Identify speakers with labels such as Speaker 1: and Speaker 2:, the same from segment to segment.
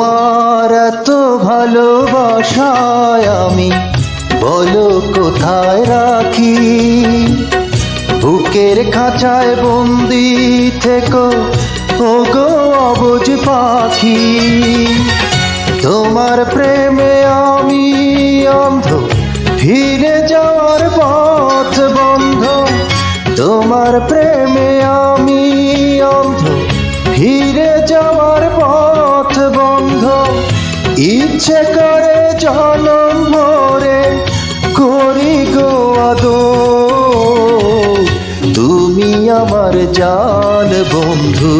Speaker 1: তোমার এত ভালোবাসায় আমি বলো কোথায় রাখি। বুকের খাঁচায় বন্দি থেকো ওগো অবুঝ পাখি। তোমার প্রেমে আমি অন্ধ, ফিরে যাওয়ার পথ বন্ধ। তোমার প্রেমে আমি অন্ধ, ফিরে যাওয়ার পথ বন্ধ। ইচ্ছে করে জনম ভরে করি গো আদর। তুমি আমার জান বন্ধু,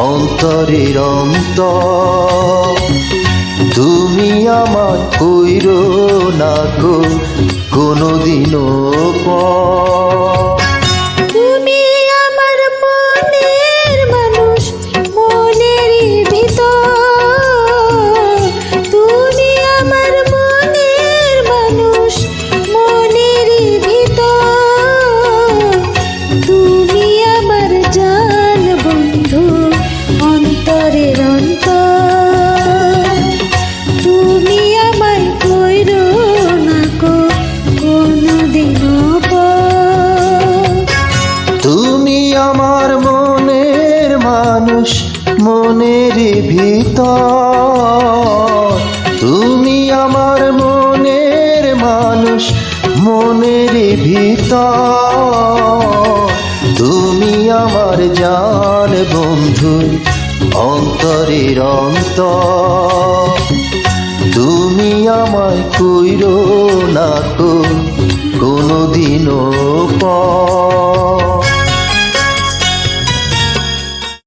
Speaker 1: অন্তরের অন্তর। তুমি আমার কইরো না গো কোনোদিনও পর।
Speaker 2: তুমি আমার মনের মানুষ, মনেরই ভিতর। তুমি আমার মনের মানুষ, মনেরই ভিতর। তুমি আমার জান বন্ধু, অন্তরের অন্তর। তুমি আমায় কইরো না গো কোনোদিনও পর।
Speaker 1: তুমি আমার মনের মানুষ, মনের ভিতর। তুমি আমার মনের মানুষ, মনের ভিতর। তুমি আমার জান বন্ধু, অন্তরের অন্তর। তুমি আমায় কইরো না কোনোদিনও পর।